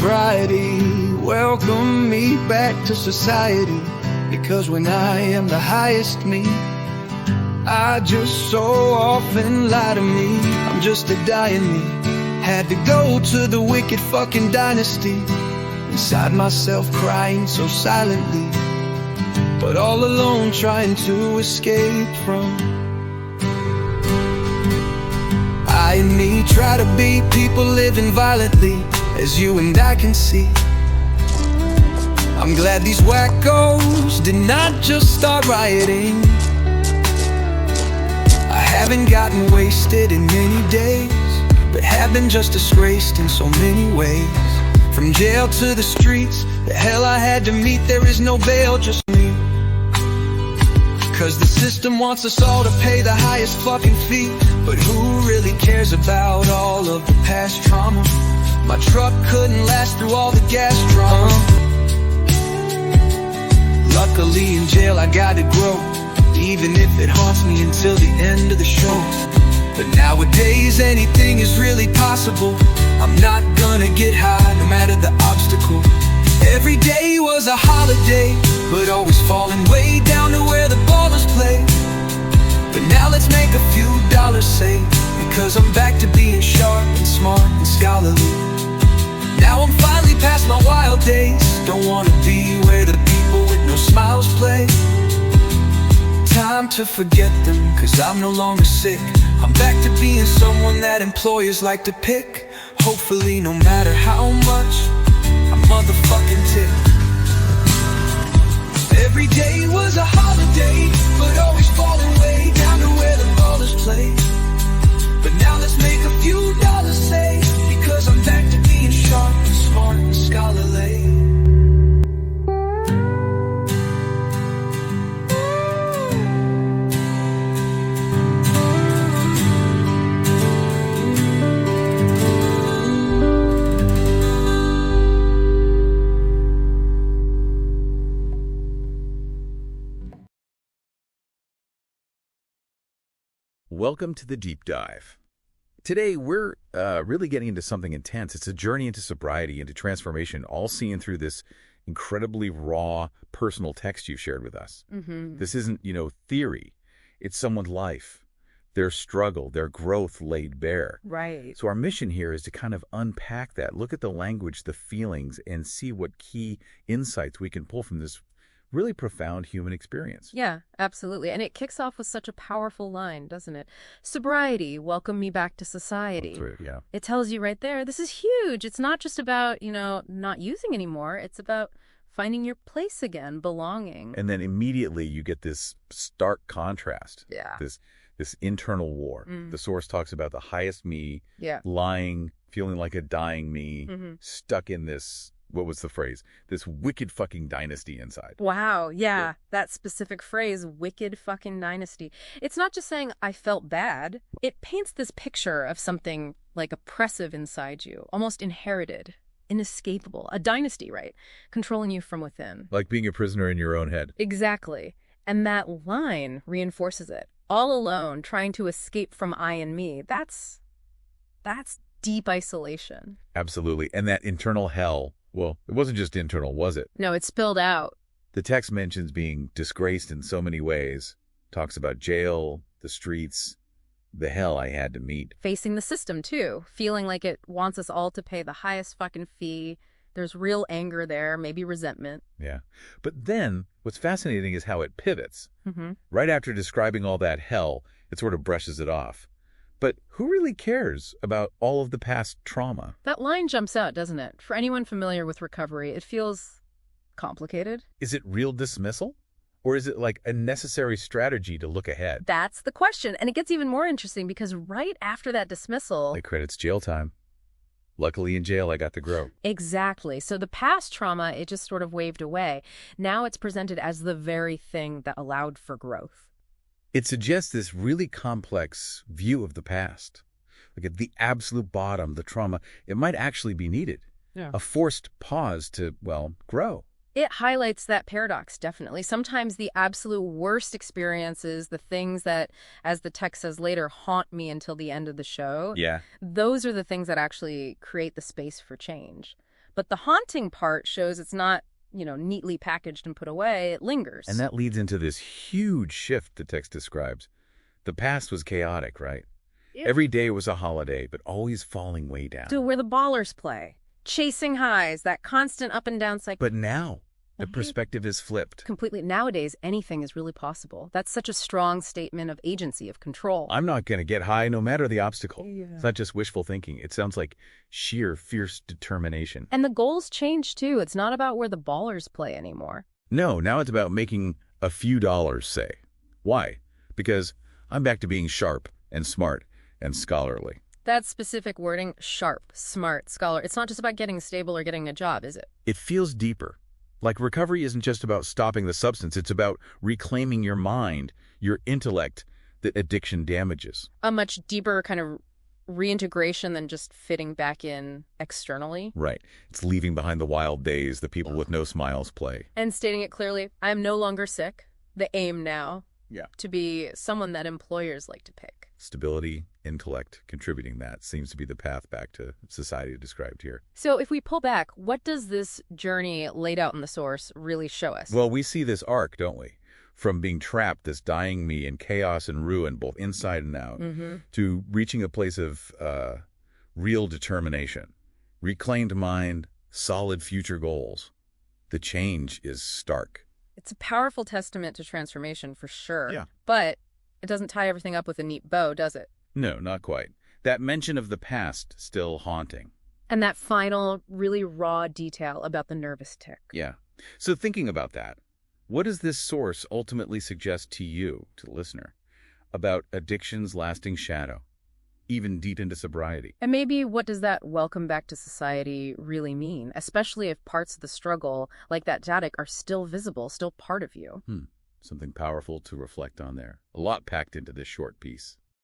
Sobriety, welcome me back to society. Because when I am the highest me, I just so often lie to me. I'm just a dying me. Had to go to the wicked fucking dynasty. Inside myself crying so silently, but all alone trying to escape from. I and me try to be people living violently, as you and I can see. I'm glad these wackos did not just start rioting. I haven't gotten wasted in many days, but have been just disgraced in so many ways. From jail to the streets, the hell I had to meet, there is no bail, just me. Cause the system wants us all to pay the highest fucking fee, but who really cares about all of the past trauma? My truck couldn't last through all the gas drama. Luckily in jail I got to grow, even if it haunts me until the end of the show. But nowadays anything is really possible. I'm not gonna get high no matter the obstacle. Every day was a holiday, but always falling way down to where the ballers play. But now let's make a few dollars save, because I'm back to being sharp and smart and scholarly. Now I'm finally past my wild days. Don't wanna be where the people with no smiles play. Time to forget them, cause I'm no longer sick. I'm back to being someone that employers like to pick. Hopefully no matter how much I motherfucking tick. Every day was a holiday, but always falling way down to where the ballers play. But now let's make a few dollars save, because I'm back to being sharp and smart and scholarly. Welcome to the Deep Dive. Today, we're really getting into something intense. It's a journey into sobriety, into transformation, all seen through this incredibly raw, personal text you've shared with us. This isn't, theory. It's someone's life, their struggle, their growth laid bare. Right. So our mission here is to kind of unpack that, look at the language, the feelings, and see what key insights we can pull from this really profound human experience. Yeah, absolutely. And it kicks off with such a powerful line, doesn't it? Sobriety, welcome me back to society. That's right, yeah. It tells you right there, this is huge. It's not just about, not using anymore. It's about finding your place again, belonging. And then immediately you get this stark contrast. Yeah. This internal war. The source talks about the highest me, lying, feeling like a dying me, stuck in this, what was the phrase? This wicked fucking dynasty inside. Wow, yeah. That specific phrase, wicked fucking dynasty. It's not just saying I felt bad. It paints this picture of something like oppressive inside you, almost inherited, inescapable. A dynasty, right? Controlling you from within. Like being a prisoner in your own head. Exactly. And that line reinforces it. All alone, trying to escape from I and me. That's deep isolation. Absolutely. And that internal hell, well, it wasn't just internal, was it? No, it spilled out. The text mentions being disgraced in so many ways. Talks about jail, the streets, the hell I had to meet. Facing the system, too. Feeling like it wants us all to pay the highest fucking fee. There's real anger there, maybe resentment. Yeah. But then, what's fascinating is how it pivots. Right after describing all that hell, it sort of brushes it off. But who really cares about all of the past trauma? That line jumps out, doesn't it? For anyone familiar with recovery, it feels complicated. Is it real dismissal? Or is it like a necessary strategy to look ahead? That's the question. And it gets even more interesting because right after that dismissal... It credits jail time. Luckily in jail, I got to grow. Exactly. So the past trauma, it just sort of waved away. Now it's presented as the very thing that allowed for growth. It suggests this really complex view of the past. Like at the absolute bottom, the trauma, it might actually be needed. Yeah. A forced pause to, grow. It highlights that paradox, definitely. Sometimes the absolute worst experiences, the things that, as the text says later, haunt me until the end of the show, Yeah. those are the things that actually create the space for change. But the haunting part shows it's not, neatly packaged and put away. It lingers. And that leads into this huge shift the text describes. The past was chaotic, right? Every day was a holiday, but always falling way down. To where the ballers play. Chasing highs, that constant up and down cycle. But now, the perspective is flipped. Completely. Nowadays, anything is really possible. That's such a strong statement of agency, of control. I'm not going to get high no matter the obstacle. Yeah. It's not just wishful thinking. It sounds like sheer, fierce determination. And the goals change, too. It's not about where the ballers play anymore. No, now it's about making a few dollars, say. Why? Because I'm back to being sharp and smart and scholarly. That specific wording, sharp, smart, scholar, it's not just about getting stable or getting a job, is it? It feels deeper. Like recovery isn't just about stopping the substance. It's about reclaiming your mind, your intellect that addiction damages. A much deeper kind of reintegration than just fitting back in externally. Right. It's leaving behind the wild days the people with no smiles play. And stating it clearly, I am no longer sick. The aim now. Yeah. To be someone that employers like to pick. Stability, intellect, contributing that seems to be the path back to society described here. So if we pull back, what does this journey laid out in the source really show us? Well, we see this arc, don't we? From being trapped, this dying me in chaos and ruin, both inside and out, to reaching a place of real determination, reclaimed mind, solid future goals. The change is stark. It's a powerful testament to transformation for sure. Yeah. But it doesn't tie everything up with a neat bow, does it? No, not quite. That mention of the past still haunting. And that final, really raw detail about the nervous tick. Yeah. So thinking about that, what does this source ultimately suggest to you, to the listener, about addiction's lasting shadow, even deep into sobriety? And maybe what does that welcome back to society really mean, especially if parts of the struggle, like that addict, are still visible, still part of you? Something powerful to reflect on there. A lot packed into this short piece.